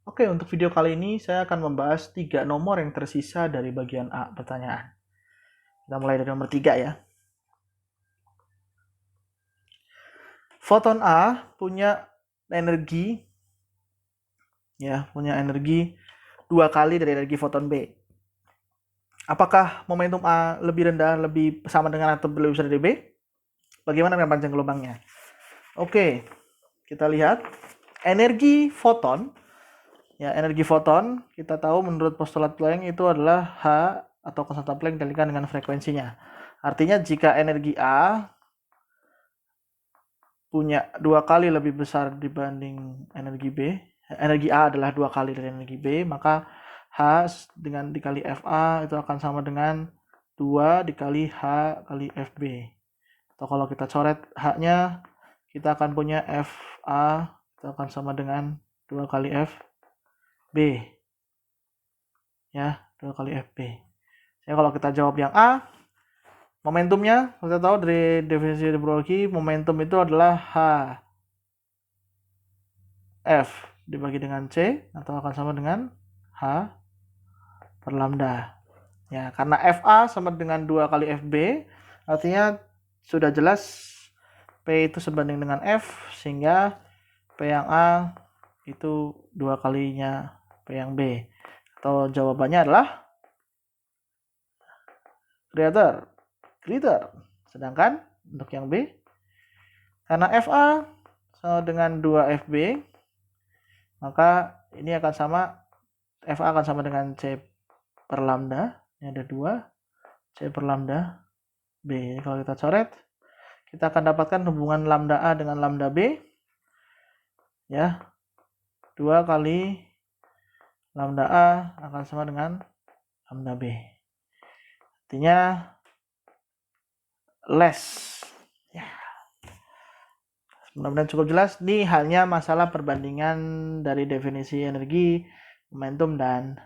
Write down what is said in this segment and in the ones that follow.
Oke, untuk video kali ini saya akan membahas 3 nomor yang tersisa dari bagian A pertanyaan. Kita mulai dari nomor 3 ya. Foton A punya energi 2 kali dari energi foton B. Apakah momentum A lebih rendah, lebih sama dengan atau lebih besar dari B? Bagaimana dengan panjang gelombangnya? Oke, kita lihat energi foton. Ya, energi foton kita tahu menurut postulat Planck itu adalah H atau konstanta Planck dikalikan dengan frekuensinya. Artinya jika energi A punya 2 kali lebih besar dibanding energi B, energi A adalah 2 kali dari energi B, maka H dengan dikali FA itu akan sama dengan 2 dikali H kali FB. Atau kalau kita coret H-nya, kita akan punya FA itu akan sama dengan 2 kali FB. Ya, 2 kali FB. Ya, kalau kita jawab yang A, momentumnya kita tahu dari definisi de Broglie, momentum itu adalah H F dibagi dengan C atau akan sama dengan H per lambda. Ya, karena FA sama dengan 2 kali FB, artinya sudah jelas P itu sebanding dengan F, sehingga P yang A itu 2 kalinya P yang B. Atau jawabannya adalah greater. Sedangkan untuk yang B, karena FA sama dengan 2 FB, maka ini akan sama, FA akan sama dengan C per lambda. Ini ada 2, C per lambda B. Kalau kita coret, kita akan dapatkan hubungan lambda A dengan lambda B. Ya, 2 kali lambda A akan sama dengan lambda B. Artinya less. Ya. Mudah-mudahan cukup jelas. Ini hanya masalah perbandingan dari definisi energi, momentum, dan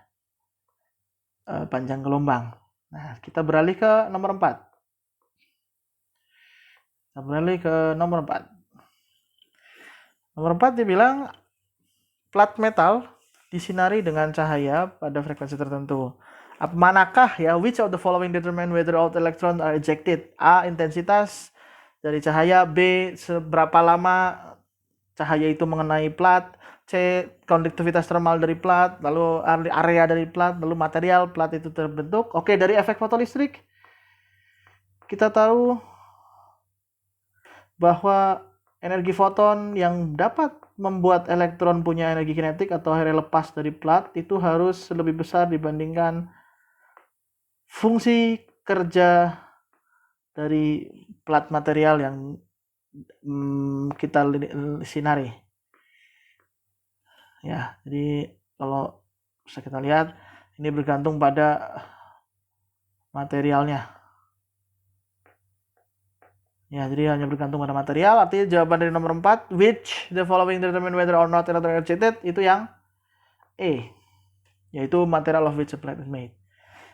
panjang gelombang. Nah, kita beralih ke nomor 4. Nomor 4 dibilang plat metal disinari dengan cahaya pada frekuensi tertentu. Manakah ya, which of the following determine whether all electrons are ejected? A, intensitas dari cahaya. B, seberapa lama cahaya itu mengenai plat. C, konduktivitas termal dari plat. Lalu area dari plat. Lalu material plat itu terbentuk. Oke, dari efek fotolistrik kita tahu bahwa energi foton yang dapat membuat elektron punya energi kinetik atau area lepas dari plat itu harus lebih besar dibandingkan fungsi kerja dari plat material yang kita sinari. Ya, jadi kalau bisa kita lihat ini bergantung pada materialnya. Ya, jadi hanya bergantung pada material. Artinya jawaban dari nomor 4, which the following determine whether or not electron ejected, itu yang E, yaitu material of which a plate is made.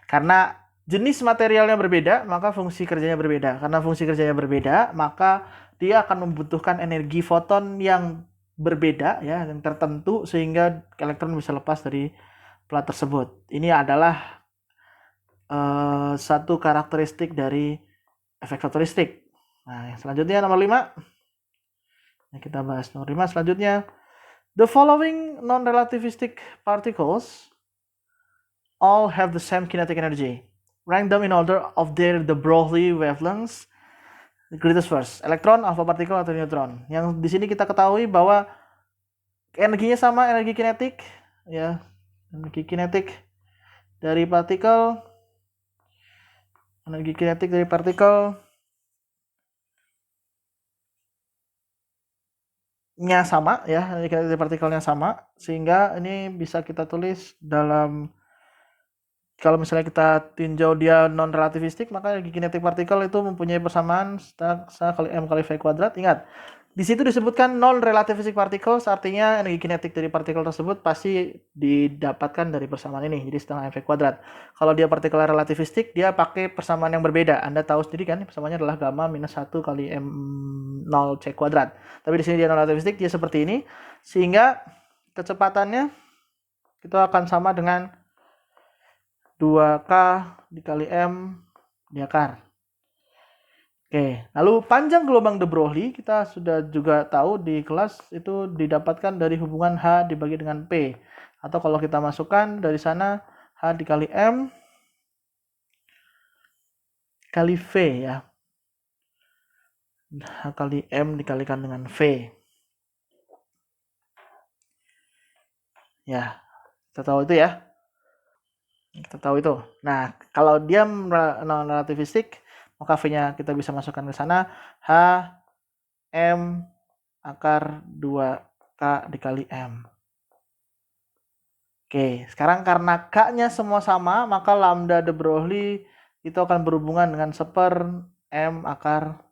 Karena jenis materialnya berbeda, maka fungsi kerjanya berbeda. Karena fungsi kerjanya berbeda, maka dia akan membutuhkan energi foton yang berbeda, ya, yang tertentu, sehingga elektron bisa lepas dari plat tersebut. Ini adalah satu karakteristik dari efek fotolistrik. Nah, yang selanjutnya nomor 5. Nah, kita bahas nomor 5 selanjutnya. The following non-relativistic particles all have the same kinetic energy. Rank them in order of their de Broglie wavelengths. The greatest first. Elektron, alpha particle, atau neutron. Yang di sini kita ketahui bahwa energinya sama, energi kinetik, ya, energi kinetik dari partikel, nya sama, ya, energi kinetik dari partikelnya sama, sehingga ini bisa kita tulis dalam, kalau misalnya kita tinjau dia non relativistik, maka energi kinetik partikel itu mempunyai persamaan sa kali m kali v kuadrat. Ingat, di situ disebutkan non relativistic particles, artinya energi kinetik dari partikel tersebut pasti didapatkan dari persamaan ini, jadi setengah mv kuadrat. Kalau dia partikel relativistik, dia pakai persamaan yang berbeda. Anda tahu sendiri kan, persamaannya adalah gamma minus 1 kali m0 c kuadrat. Tapi di sini dia non relativistik, dia seperti ini, sehingga kecepatannya itu akan sama dengan 2K dikali M di akar. Oke, lalu panjang gelombang de Broglie kita sudah juga tahu di kelas itu didapatkan dari hubungan H dibagi dengan P. Atau kalau kita masukkan dari sana H dikali M kali V ya. H kali M dikalikan dengan V. Ya, kita tahu itu ya. Kita tahu itu. Nah, kalau dia non-relativistik, maka V-nya kita bisa masukkan ke sana. H M akar 2K dikali M. Oke, sekarang karena K-nya semua sama, maka lambda de Broglie itu akan berhubungan dengan 1/m akar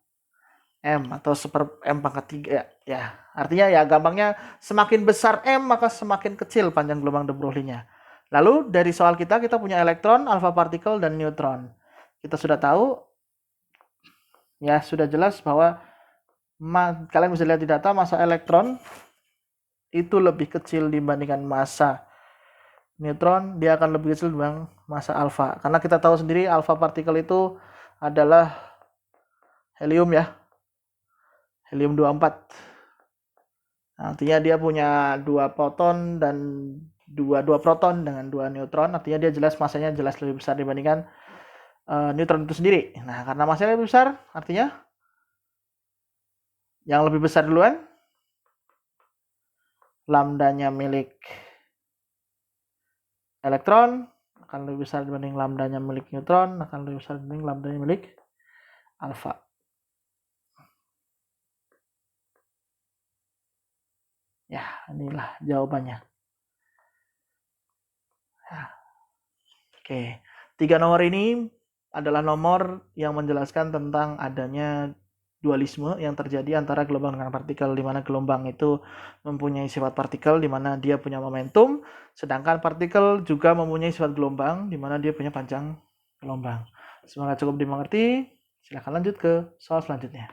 M atau 1/m pangkat 3 ya. Artinya ya gampangnya semakin besar M maka semakin kecil panjang gelombang de Broglie-nya. Lalu dari soal kita punya elektron, alpha partikel, dan neutron. Kita sudah tahu ya, sudah jelas bahwa kalian bisa lihat di data massa elektron itu lebih kecil dibandingkan massa neutron, dia akan lebih kecil dibanding massa alfa. Karena kita tahu sendiri alpha partikel itu adalah helium ya. Helium 24. Artinya dia punya 2 proton dan 2 proton dengan 2 neutron, artinya dia jelas masanya jelas lebih besar dibandingkan neutron itu sendiri. Nah, karena masanya lebih besar, artinya yang lebih besar duluan lambdanya milik elektron akan lebih besar dibanding lambdanya milik neutron, akan lebih besar dibanding lambdanya milik alfa. Ya, inilah jawabannya. Nah, oke, 3 nomor ini adalah nomor yang menjelaskan tentang adanya dualisme yang terjadi antara gelombang dengan partikel, di mana gelombang itu mempunyai sifat partikel, di mana dia punya momentum, sedangkan partikel juga mempunyai sifat gelombang, di mana dia punya panjang gelombang. Semoga cukup dimengerti. Silakan lanjut ke soal selanjutnya.